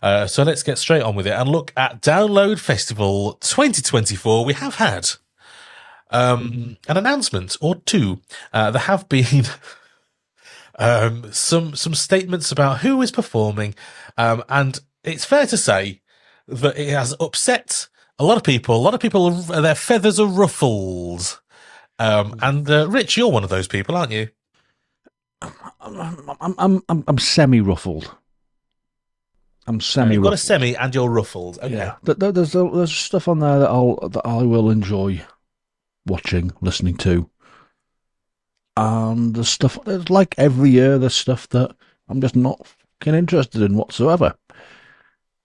So let's get straight on with it and look at Download Festival 2024. We have had an announcement or two. There have been some statements about who is performing, and it's fair to say that it has upset a lot of people. A lot of people, their feathers are ruffled. And Rich, you're one of those people, aren't you? I'm semi-ruffled. I'm semi-ruffled. You've got a semi and you're ruffled. Okay. Yeah, there's stuff on there that I will enjoy watching, listening to, and there's stuff like every year. There's stuff that I'm just not fucking interested in whatsoever.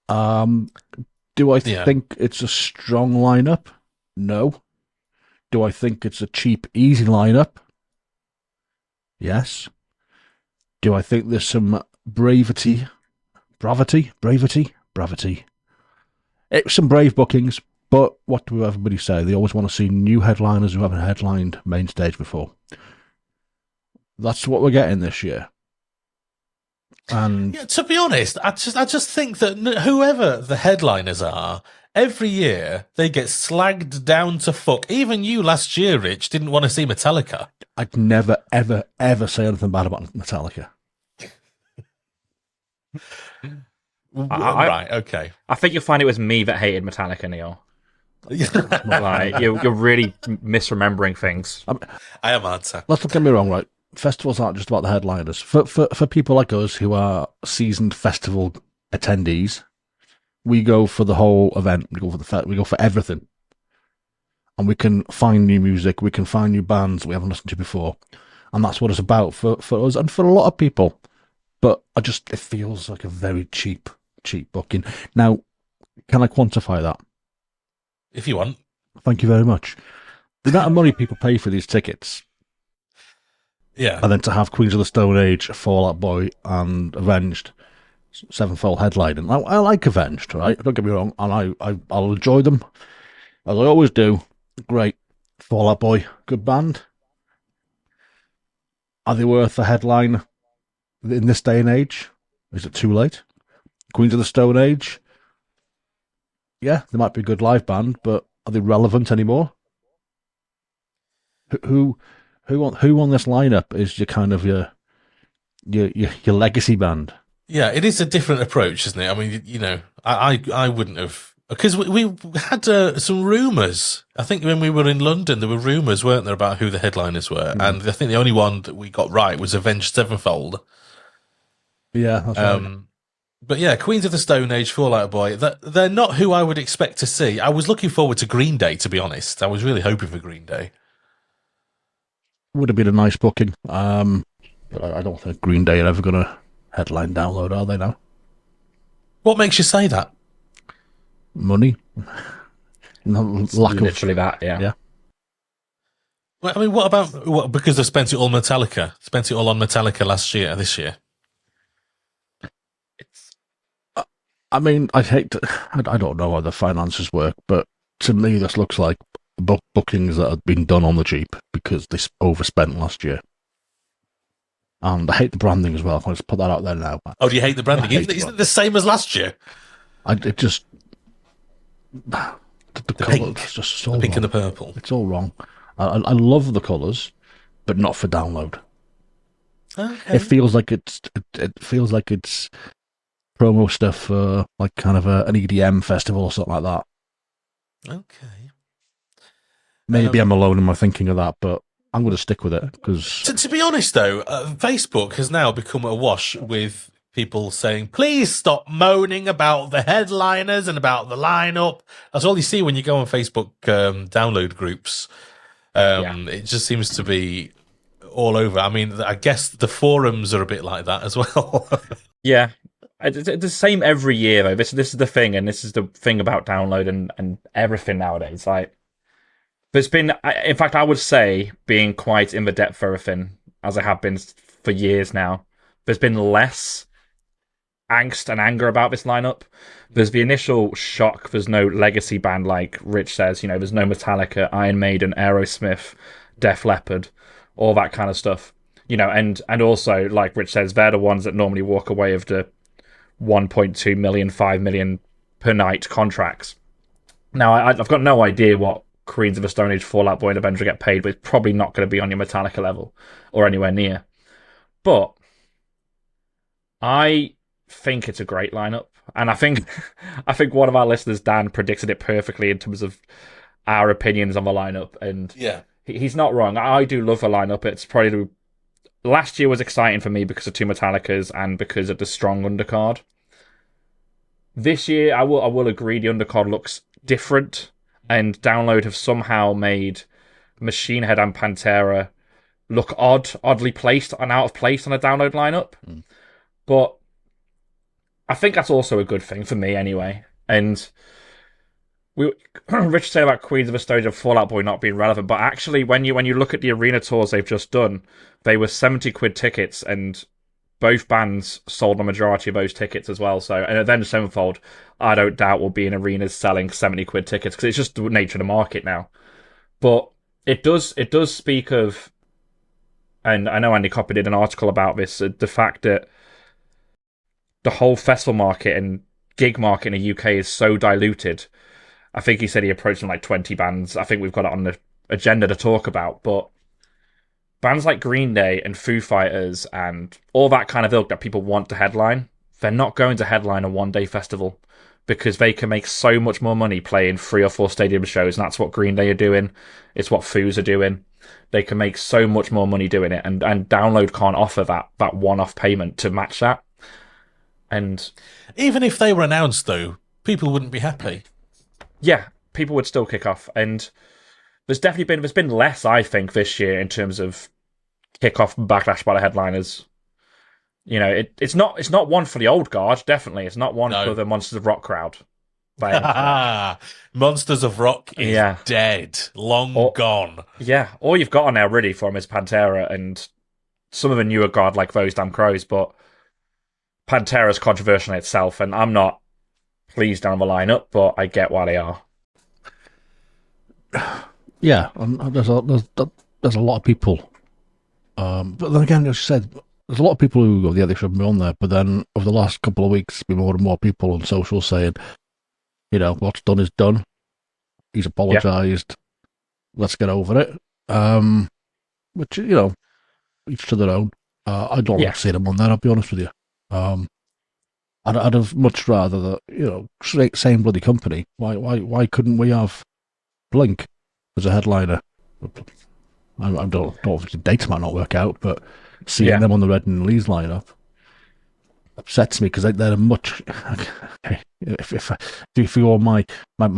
Do I think it's a strong lineup? No. Do I think it's a cheap, easy lineup? Yes. Do I think there's some bravity? It's some brave bookings, but what do everybody say? They always want to see new headliners who haven't headlined main stage before. That's what we're getting this year. And to be honest, I just think that whoever the headliners are, every year they get slagged down to fuck. Even you last year, Rich, didn't want to see Metallica. I'd never, ever, ever say anything bad about Metallica. Right, okay. I think you'll find it was me that hated Metallica, Neil. Like, you're really misremembering things. I am answer. Let's not get me wrong, right? Festivals aren't just about the headliners. For people like us who are seasoned festival attendees, we go for the whole event. We go for everything, and we can find new music. We can find new bands we haven't listened to before, and that's what it's about for us and for a lot of people. But it feels like a very cheap booking. Now, can I quantify that? If you want. Thank you very much. The amount of money people pay for these tickets. Yeah. And then to have Queens of the Stone Age, Fall Out Boy, and Avenged Sevenfold headlining. I like Avenged, right? Don't get me wrong, and I'll enjoy them, as I always do. Great. Fall Out Boy, good band. Are they worth a headline in this day and age? Is it too late? Queens of the Stone Age, yeah, they might be a good live band, but are they relevant anymore? Who on this lineup is your kind of your legacy band? Yeah, it is a different approach, isn't it? I mean, you know, I wouldn't have, because we had some rumours. I think when we were in London, there were rumours, weren't there, about who the headliners were? And I think the only one that we got right was Avenged Sevenfold. Yeah, that's right. But yeah, Queens of the Stone Age, Fall Out Boy, they're not who I would expect to see. I was looking forward to Green Day, to be honest. I was really hoping for Green Day. Would have been a nice booking. But I don't think Green Day are ever going to headline Download, are they now? What makes you say that? Money. Literally that, yeah. Well, I mean, because they spent it all on Metallica this year? I mean, I don't know how the finances work, but to me this looks like bookings that have been done on the cheap because they overspent last year. And I hate the branding as well. I'll just put that out there now. Oh, do you hate the branding? Isn't it the same as last year? The pink. It's just so the pink wrong. and the purple. It's all wrong. I love the colours, but not for Download. Okay. It feels like it's promo stuff for like kind of an EDM festival or something like that. Okay. Maybe I'm alone in my thinking of that, but I'm going to stick with it because. To be honest, though, Facebook has now become awash with people saying, "Please stop moaning about the headliners and about the lineup." That's all you see when you go on Facebook download groups. It just seems to be all over. I mean, I guess the forums are a bit like that as well. Yeah. It's the same every year, though. This is the thing, and this is the thing about Download and everything nowadays. Like, there's been, in fact, I would say, being quite in the depth for everything, as I have been for years now, there's been less angst and anger about this lineup. There's the initial shock. There's no legacy band, like Rich says. You know, there's no Metallica, Iron Maiden, Aerosmith, Def Leppard, all that kind of stuff. You know, and also, like Rich says, they're the ones that normally walk away of the 1.2 million, 5 million per night contracts. Now, I've got no idea what Queens of the Stone Age, Fall Out Boy, and Avenger get paid, but it's probably not going to be on your Metallica level or anywhere near. But I think it's a great lineup, and I think one of our listeners, Dan, predicted it perfectly in terms of our opinions on the lineup, and Yeah. he's not wrong. I do love the lineup. It's probably last year was exciting for me because of two Metallicas and because of the strong undercard. This year, I will agree the undercard looks different, and Download have somehow made Machine Head and Pantera look oddly placed and out of place on a Download lineup. But I think that's also a good thing for me anyway. And Rich said about Queens of the Stone Age and Fall Out Boy not being relevant, but actually when you look at the arena tours they've just done, they were 70 quid tickets, and both bands sold the majority of those tickets as well. So, and then Sevenfold, I don't doubt will be in arenas selling 70 quid tickets because it's just the nature of the market now. But it does speak of, and I know Andy Copper did an article about this, the fact that the whole festival market and gig market in the UK is so diluted. I think he said he approached them like 20 bands. I think we've got it on the agenda to talk about, but bands like Green Day and Foo Fighters and all that kind of ilk that people want to headline, they're not going to headline a one-day festival because they can make so much more money playing 3 or 4 stadium shows, and that's what Green Day are doing. It's what Foos are doing. They can make so much more money doing it, and Download can't offer that one-off payment to match that. And even if they were announced, though, people wouldn't be happy. Yeah, people would still kick off, and there's been less, I think, this year in terms of kick-off backlash by the headliners. You know, it's not one for the old guard, definitely. It's not one for the Monsters of Rock crowd. Monsters of Rock is dead, long gone. Yeah, all you've got on there really for them is Pantera and some of the newer guard like Those Damn Crows, but Pantera's controversial in itself, and I'm not pleased down the lineup, but I get why they are. Yeah, and there's a lot of people. But then again, as you said, there's a lot of people who go, yeah, they should be on there. But then over the last couple of weeks, there's been more and more people on social saying, you know, what's done is done. He's apologised. Let's get over it. Which, you know, each to their own. I don't like seeing him on there, I'll be honest with you. I'd have much rather that, you know, same bloody company. Why couldn't we have Blink as a headliner? I don't know if the dates might not work out, but seeing them on the Red and Lee's lineup upsets me because they're much. If you go on my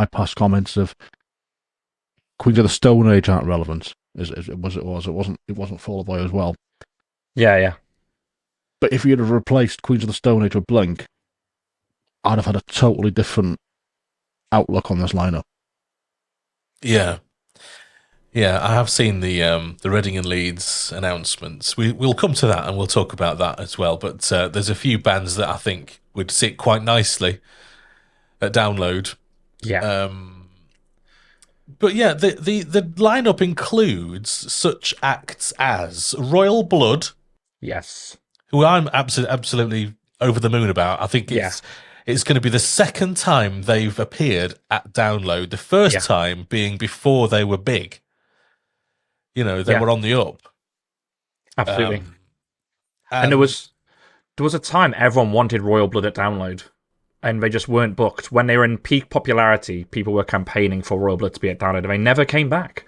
past comments of Queens of the Stone Age aren't relevant, it wasn't Fall Out Boy as well. Yeah. But if you'd have replaced Queens of the Stone Age with Blink, I'd have had a totally different outlook on this lineup. Yeah, I have seen the Reading and Leeds announcements. We'll come to that and we'll talk about that as well. But there's a few bands that I think would sit quite nicely at Download. Yeah. But yeah, the lineup includes such acts as Royal Blood. Yes. Who I'm absolutely over the moon about. I think it's going to be the second time they've appeared at Download. The first time being before they were big. You know, they were on the up. Absolutely. And there was a time everyone wanted Royal Blood at Download, and they just weren't booked. When they were in peak popularity, people were campaigning for Royal Blood to be at Download, and they never came back.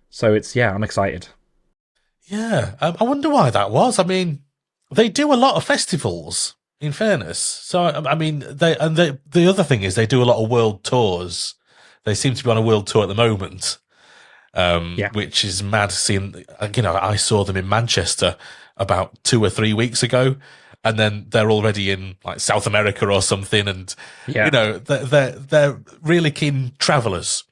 So I'm excited. Yeah, I wonder why that was. I mean, they do a lot of festivals, in fairness. So, I mean, the other thing is they do a lot of world tours. They seem to be on a world tour at the moment, which is mad seeing, you know, I saw them in Manchester about 2 or 3 weeks ago, and then they're already in like South America or something. And, you know, they're really keen travellers.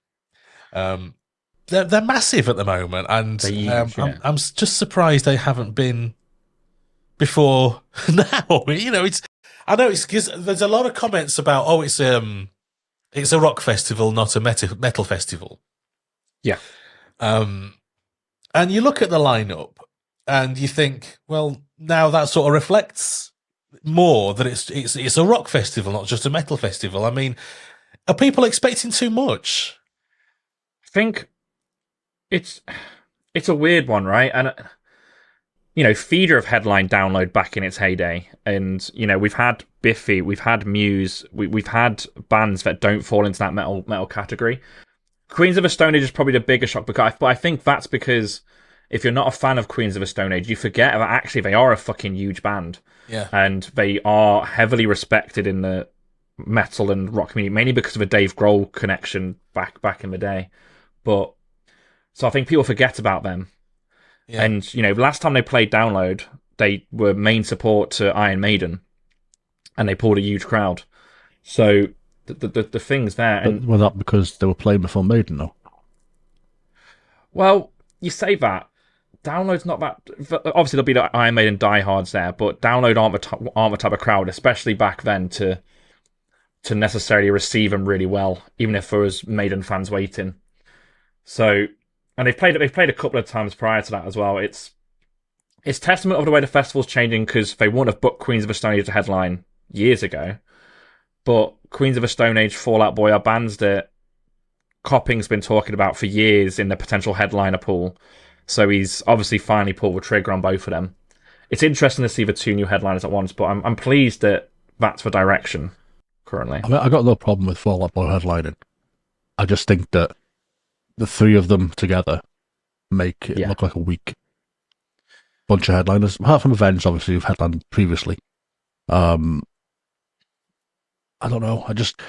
They're massive at the moment, and huge, I'm just surprised they haven't been before now. You know, I know it's because there's a lot of comments about it's a rock festival, not a metal festival. Yeah. And you look at the lineup and you think, well, now that sort of reflects more that it's a rock festival, not just a metal festival. I mean, are people expecting too much? I think it's a weird one, right? And Feeder have headlined Download back in its heyday, and we've had Biffy, we've had Muse, we've had bands that don't fall into that metal category. Queens of the Stone Age is probably the bigger shock, but I think that's because if you're not a fan of Queens of the Stone Age, you forget that actually they are a fucking huge band. Yeah. And they are heavily respected in the metal and rock community, mainly because of a Dave Grohl connection back in the day. But so I think people forget about them. Yeah. And last time they played Download, they were main support to Iron Maiden, and they pulled a huge crowd. So the things there. And was that because they were playing before Maiden, though? Well, you say that. Download's not that. Obviously, there'll be the Iron Maiden diehards there, but Download aren't the type of crowd, especially back then, to necessarily receive them really well, even if there was Maiden fans waiting. So, and they've played a couple of times prior to that as well. It's testament of the way the festival's changing, because they wouldn't have booked Queens of the Stone Age to headline years ago. But Queens of the Stone Age, Fall Out Boy are bands that Copping's been talking about for years in the potential headliner pool. So he's obviously finally pulled the trigger on both of them. It's interesting to see the two new headliners at once, but I'm pleased that that's the direction currently. I mean, I got no problem with Fall Out Boy headlining. I just think that the three of them together make it look like a weak bunch of headliners. Apart from Avenged, obviously, who've headlined previously. I don't know. I just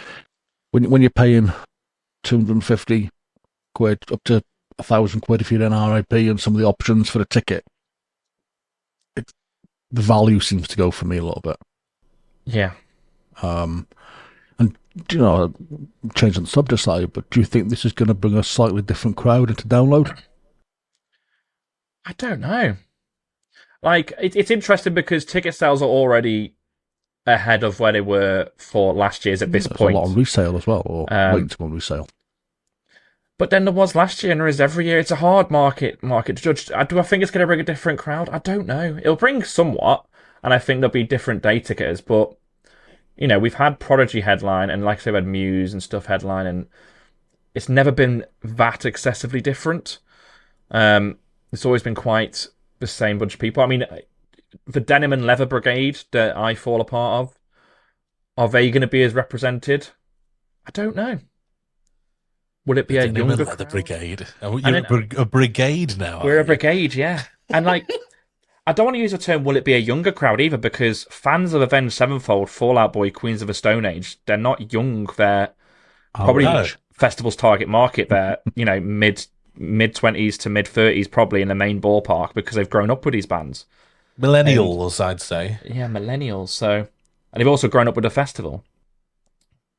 when you're paying £250 up to £1,000 if you're an RIP, and some of the options for the ticket, the value seems to go for me a little bit. Yeah. And changing the subject slightly, but do you think this is going to bring a slightly different crowd into Download? I don't know. Like, it's interesting because ticket sales are already ahead of where they were for last year's at this point. A lot on resale as well, or waiting to go on resale. But then there was last year, and there is every year. It's a hard market to judge. Do I think it's going to bring a different crowd? I don't know. It'll bring somewhat, and I think there'll be different day tickets. But we've had Prodigy headline, and like I said, we've had Muse and stuff headline, and it's never been that excessively different. It's always been quite the same bunch of people. I mean, the Denim and Leather Brigade that I fall a part of, are they going to be as represented? I don't know. Will it be a younger Leather Brigade? You're a brigade now. We're a brigade, yeah. And I don't want to use the term "will it be a younger crowd" either, because fans of Avenged Sevenfold, Fall Out Boy, Queens of the Stone Age, they're not young. They're probably festival's target market. They're mid 20s to mid 30s, probably in the main ballpark, because they've grown up with these bands. Millennials, I'd say. Yeah, millennials. So, and they've also grown up with the festival.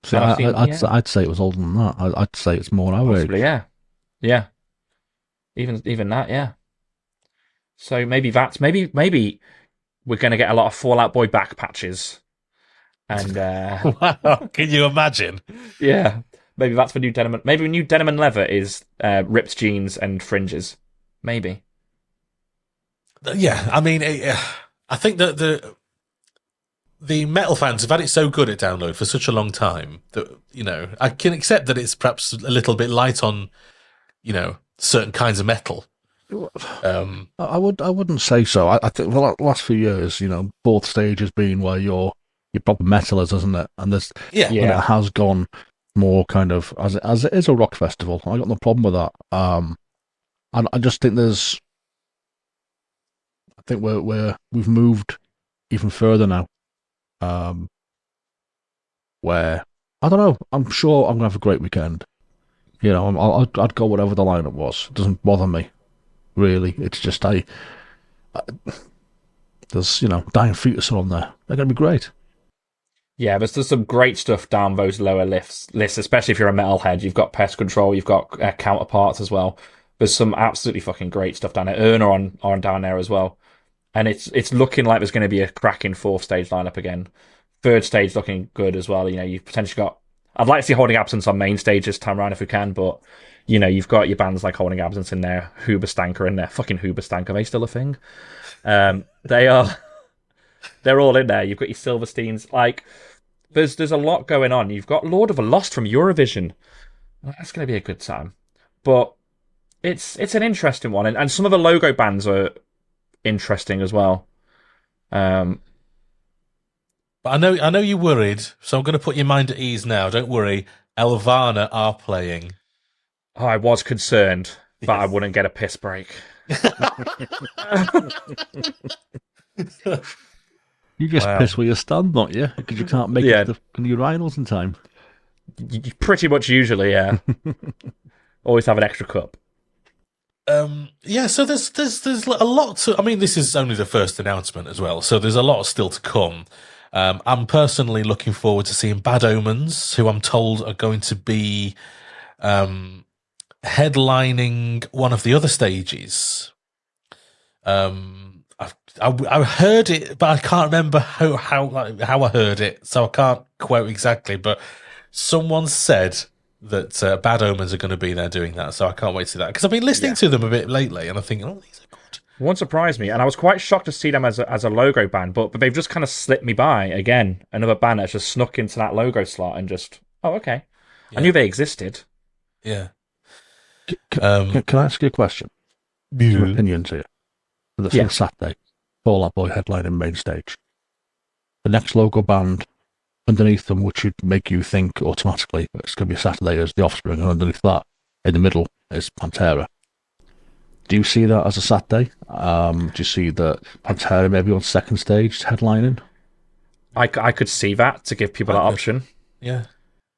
So I'd say it was older than that. I'd say it's more our age. Yeah. Even that, yeah. So maybe maybe we're going to get a lot of Fall Out Boy back patches, and wow, can you imagine? Yeah, maybe that's for new denim. Maybe new Denim and Leather is ripped jeans and fringes. Maybe. Yeah, I mean, I think that the metal fans have had it so good at Download for such a long time that, I can accept that it's perhaps a little bit light on, certain kinds of metal. I wouldn't say so. I think the last few years, both stages being where you're proper metalers, isn't it? And there's when it has gone more kind of as it is a rock festival. I got no problem with that. And I just think we've moved even further now. Where I don't know. I'm sure I'm gonna have a great weekend. I'd go whatever the lineup was. It doesn't bother me, really. It's just there's Dying Fetus on there. They're gonna be great. Yeah, there's some great stuff down those lower lists, especially if you're a metalhead. You've got Pest Control, you've got Counterparts as well. There's some absolutely fucking great stuff down there. Erna on down there as well. And it's looking like there's going to be a cracking fourth stage lineup again. Third stage looking good as well. You've potentially got... I'd like to see Holding Absence on main stage this time around if we can, but, you've got your bands like Holding Absence in there, Hoobastank in there. Fucking Hoobastank, are they still a thing? They are... They're all in there. You've got your Silversteins. Like, there's a lot going on. You've got Lord of the Lost from Eurovision. That's going to be a good time. But it's an interesting one, and some of the logo bands are interesting as well. But I know you're worried, so I'm going to put your mind at ease now. Don't worry. Elvana are playing. Oh, I was concerned that I Yes. wouldn't get a piss break. You just Wow. piss where you stand, don't you? Because you can't make Yeah. it to the urinals in time. Pretty much usually, yeah. Always have an extra cup. Yeah, so there's a lot to. I mean, this is only the first announcement as well, so there's a lot still to come. I'm personally looking forward to seeing Bad Omens, who I'm told are going to be headlining one of the other stages. I heard it, but I can't remember how I heard it, so I can't quote exactly. But someone said that Bad Omens are going to be there doing that, so I can't wait to see that because I've been listening to them a bit lately, and I think, oh, these are good. One surprised me, and I was quite shocked to see them as a logo band, but they've just kind of slipped me by again. Another band that's just snuck into that logo slot and just, oh, okay. Yeah. I knew they existed. Yeah. Can I ask you a question? Your opinions here. For the Saturday, Fall Out Boy headlining main stage. The next logo band underneath them, which would make you think automatically it's going to be a Saturday, is The Offspring, and underneath that, in the middle, is Pantera. Do you see that as a Saturday? Do you see that Pantera maybe on second stage headlining? I could see that to give people that option. Yeah.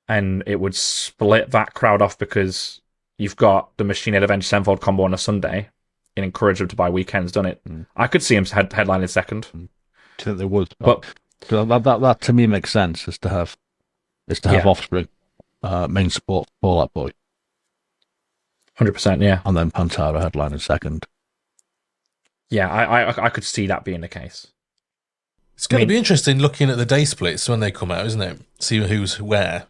And it would split that crowd off because you've got the Machine Head Avenged Sevenfold combo on a Sunday and encourage them to buy weekends, done it? I could see him headlining second. Do you think they would? But that to me makes sense, is to have Yeah. Offspring, main support, Fall Out Boy, 100%, yeah. and then Pantera headlining second. Yeah, I could see that being the case. It's going to be interesting looking at the day splits when they come out, isn't it? See who's where.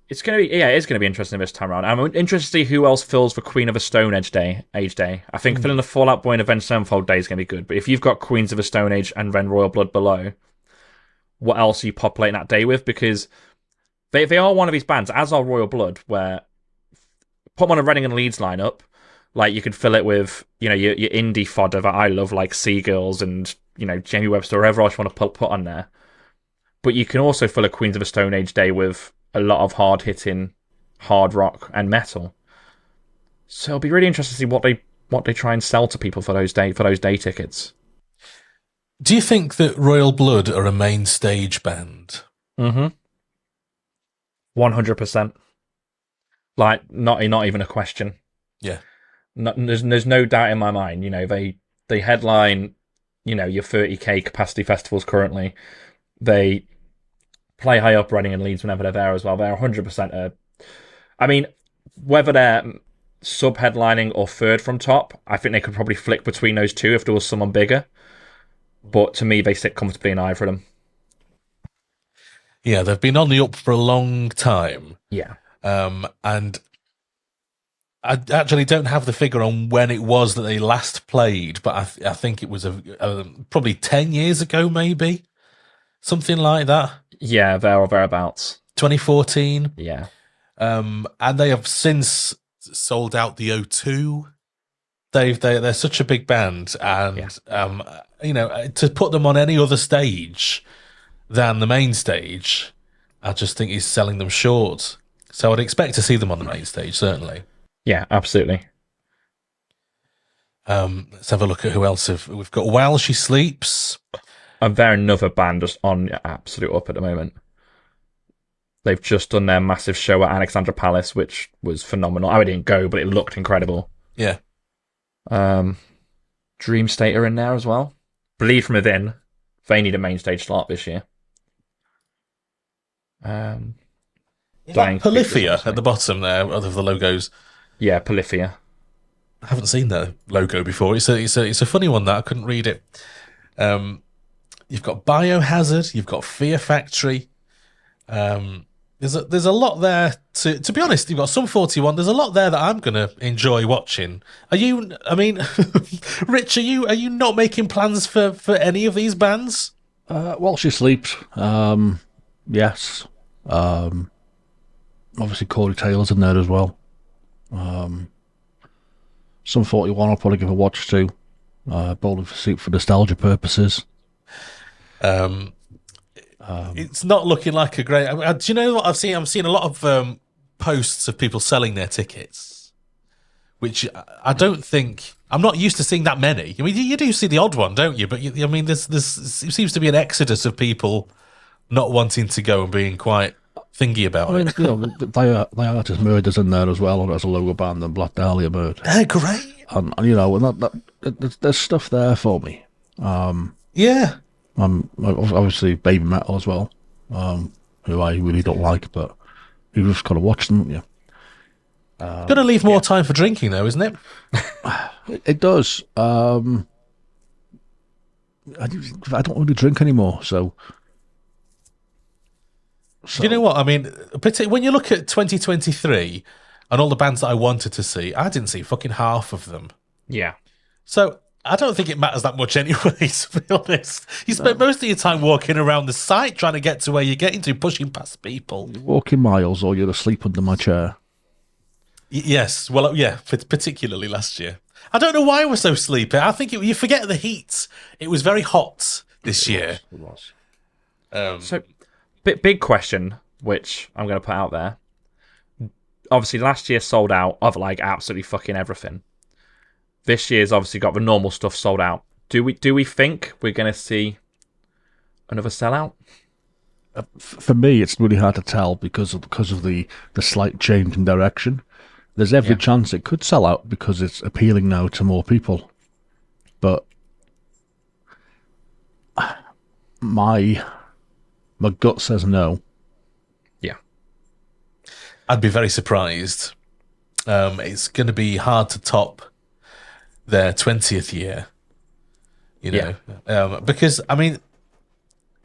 It's going to be interesting this time around. I'm interested to see who else fills the Queen of the Stone Age Day. I think filling the Fallout Boy and Avenged Sevenfold Day is going to be good. But if you've got Queens of the Stone Age and then Royal Blood below, what else are you populating that day with? Because they are one of these bands, as are Royal Blood, where put them on a Reading and Leeds lineup, like you could fill it with, your indie fodder that I love, like Seagirls and Jamie Webster, whatever else you want to put on there. But you can also fill a Queens of the Stone Age Day with a lot of hard-hitting hard rock and metal. So it'll be really interesting to see what they try and sell to people for those day tickets. Do you think that Royal Blood are a main stage band? 100%. Like not even a question. Yeah. There's no doubt in my mind. They headline, your 30k capacity festivals currently. They play high up Reading and Leeds whenever they're there as well. They're 100%. I mean, whether they're sub-headlining or third from top, I think they could probably flick between those two if there was someone bigger. But to me, they sit comfortably in either of them. Yeah, they've been on the up for a long time. Yeah. And I actually don't have the figure on when it was that they last played, but I think it was probably 10 years ago, maybe. Something like that. Yeah, there or thereabouts. 2014. Yeah. And they have since sold out the O2. They're such a big band, and to put them on any other stage than the main stage, I just think he's selling them short. So I'd expect to see them on the main stage, certainly. Yeah, absolutely. Let's have a look at who else we've got. While She Sleeps. And they're another band just on absolute up at the moment. They've just done their massive show at Alexandra Palace, which was phenomenal. I didn't go, but it looked incredible. Yeah. Dream State are in there as well. Bleed From Within. They need a main stage slot this year. Polyphia at the bottom there of the logos. Yeah, Polyphia. I haven't seen the logo before. It's a funny one that I couldn't read it. You've got Biohazard. You've got Fear Factory. there's a lot there to be honest. You've got Sum 41. There's a lot there that I'm gonna enjoy watching. Are you? I mean, Rich, are you not making plans for any of these bands? While she sleeps, yes. Obviously, Corey Taylor's in there as well. Some 41 I'll probably give a watch to. Bowling for Soup for nostalgia purposes. It's not looking like a great. Do you know what I've seen? I'm seeing a lot of posts of people selling their tickets, which I don't think. I'm not used to seeing that many. I mean, you do see the odd one, don't you? But I mean, there's it seems to be an exodus of people not wanting to go and being quite thingy about I mean, it. you know, the artist Murder's in there as well as a logo band, and Black Dahlia Murder. They're great. And you know, there's stuff there for me. Yeah. Obviously Baby Metal as well, who I really don't like, but you just got to watch them, haven't you? Going to leave more time for drinking, though, isn't it? It does. I don't really drink anymore, so. Do you know what I mean? When you look at 2023 and all the bands that I wanted to see, I didn't see fucking half of them. Yeah. So I don't think it matters that much anyway, to be honest. You spend most of your time walking around the site trying to get to where you're getting to, pushing past people. You're walking miles or you're asleep under my chair. Yes, well, yeah, particularly last year. I don't know why we're so sleepy. I think you forget the heat. It was very hot this year. It was. So, big question, which I'm going to put out there. Obviously, last year sold out of like absolutely fucking everything. This year's obviously got the normal stuff sold out. Do we think we're going to see another sellout? For me, it's really hard to tell because of the slight change in direction. There's every chance it could sell out because it's appealing now to more people. But my gut says no. Yeah. I'd be very surprised. It's going to be hard to top their 20th year, you know, because I mean,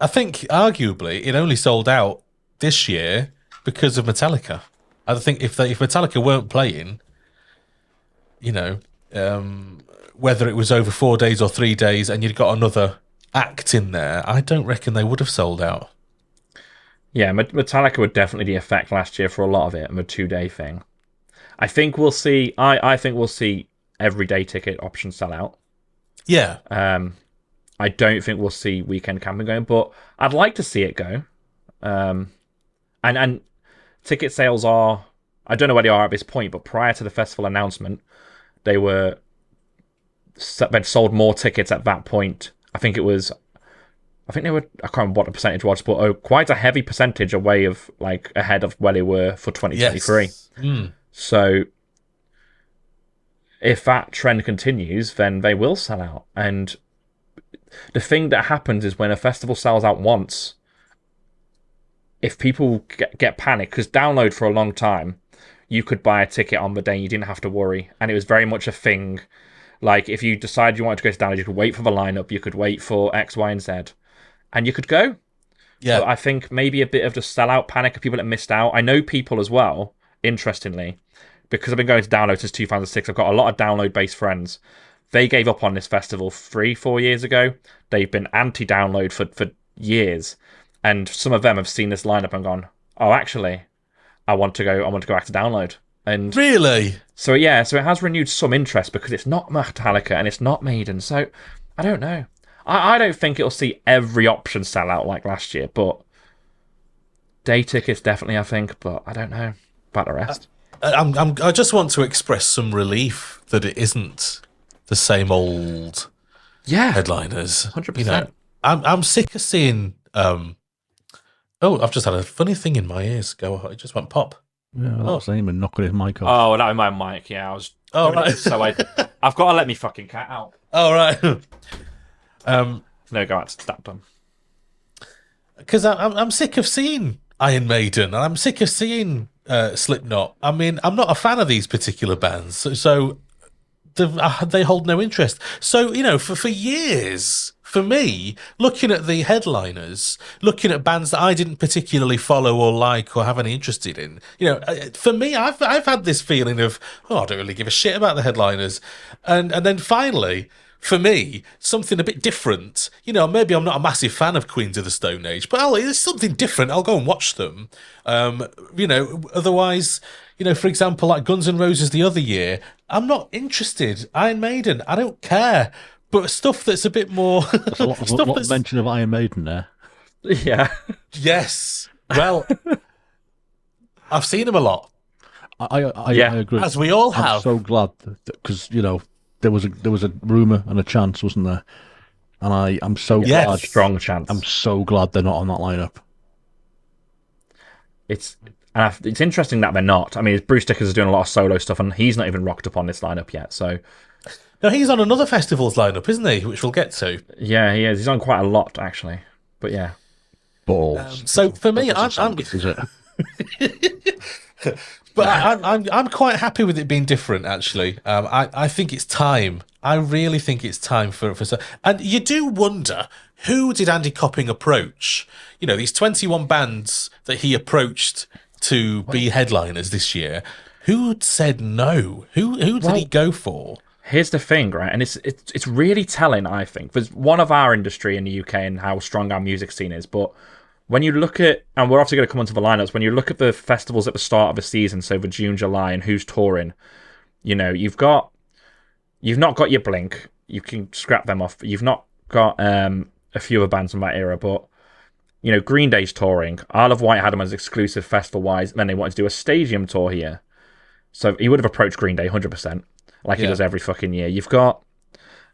I think arguably it only sold out this year because of Metallica. I think if Metallica weren't playing, you know, whether it was over 4 days or 3 days, and you'd got another act in there, I don't reckon they would have sold out. Yeah, Metallica would definitely be effect last year for a lot of it, and the 2-day thing. I think we'll see. I think we'll see everyday ticket options sell out. Yeah. I don't think we'll see weekend camping going, but I'd like to see it go. And ticket sales are, I don't know where they are at this point, but prior to the festival announcement, they'd sold more tickets at that point. I think they were, I can't remember what the percentage was, but quite a heavy percentage away of like ahead of where they were for 2023. Yes. Mm. So if that trend continues, then they will sell out. And the thing that happens is when a festival sells out once, if people get panicked, because download for a long time, you could buy a ticket on the day, you didn't have to worry. And it was very much a thing. Like if you decided you wanted to go to download, you could wait for the lineup, you could wait for X, Y, and Z, and you could go. Yeah. So I think maybe a bit of the sellout panic of people that missed out. I know people as well, interestingly, because I've been going to download since 2006. I've got a lot of download-based friends. They gave up on this festival 3-4 years ago. They've been anti-download for years, and some of them have seen this lineup and gone, "Oh, actually, I want to go back to download." And Really? so yeah, so it has renewed some interest because it's not Metallica and it's not Maiden. So I don't know. I don't think it'll see every option sell out like last year, but day tickets definitely, I think. But I don't know about the rest. I just want to express some relief that it isn't the same old headliners. 100%. You know, I'm sick of seeing. Oh, I've just had a funny thing in my ears go. It just went pop. Yeah, that was Eamon knocking his mic off. Oh, that was my mic. Yeah, I was. Oh, right. So I've got to let me fucking cat out. Oh, right. No, go out to that done. Because I'm sick of seeing Iron Maiden, and I'm sick of seeing Slipknot. I mean, I'm not a fan of these particular bands, so they hold no interest. So, you know, for years, for me, looking at the headliners, looking at bands that I didn't particularly follow or like or have any interest in, for me, I've had this feeling of, I don't really give a shit about the headliners, and then finally, for me, something a bit different. Maybe I'm not a massive fan of Queens of the Stone Age, but it's something different. I'll go and watch them. Otherwise, for example, like Guns N' Roses the other year, I'm not interested. Iron Maiden, I don't care. But stuff that's a bit more... There's a lot of mention of Iron Maiden there. Yeah. Yes. Well, I've seen them a lot. I agree. As we all have. I'm so glad because there was a rumor and a chance, wasn't there? And I'm so glad. Strong chance. I'm so glad they're not on that lineup. It's interesting that they're not. I mean, Bruce Dickinson is doing a lot of solo stuff, and he's not even rocked up on this lineup yet. So, no, he's on another festival's lineup, isn't he? Which we'll get to. Yeah, he is. He's on quite a lot, actually. But yeah, balls. So for me, is it? But I'm quite happy with it being different. Actually, I think it's time. I really think it's time for. And you do wonder, who did Andy Copping approach? These 21 bands that he approached to be headliners this year. Who said no? Who did he go for? Here's the thing, right? And it's really telling, I think. There's one of our industry in the UK and how strong our music scene is, but when you look at, and we're obviously going to come onto the lineups, when you look at the festivals at the start of the season, so the June, July, and who's touring, you've not got your Blink, you can scrap them off. You've not got a few other bands from that era, but Green Day's touring. Isle of Wight had them as exclusive festival-wise, and then they wanted to do a stadium tour here, so he would have approached Green Day 100%, like he does every fucking year. You've got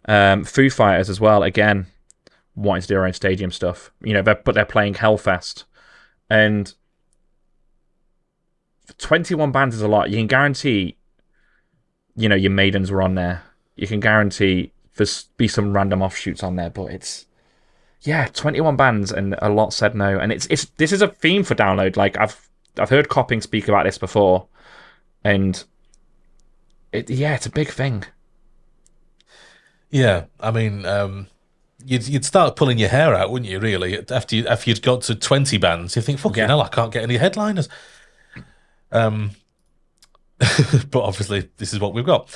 Foo Fighters as well, again, wanting to do their own stadium stuff. But they're playing Hellfest. And 21 bands is a lot. You can guarantee, your Maidens were on there. You can guarantee there's be some random offshoots on there, but it's 21 bands and a lot said no. And this is a theme for Download. Like I've heard Copping speak about this before, and it's a big thing. Yeah, I mean, you'd start pulling your hair out, wouldn't you? Really, after you'd got to 20 bands, you think, "Fucking hell, I can't get any headliners." But obviously, this is what we've got.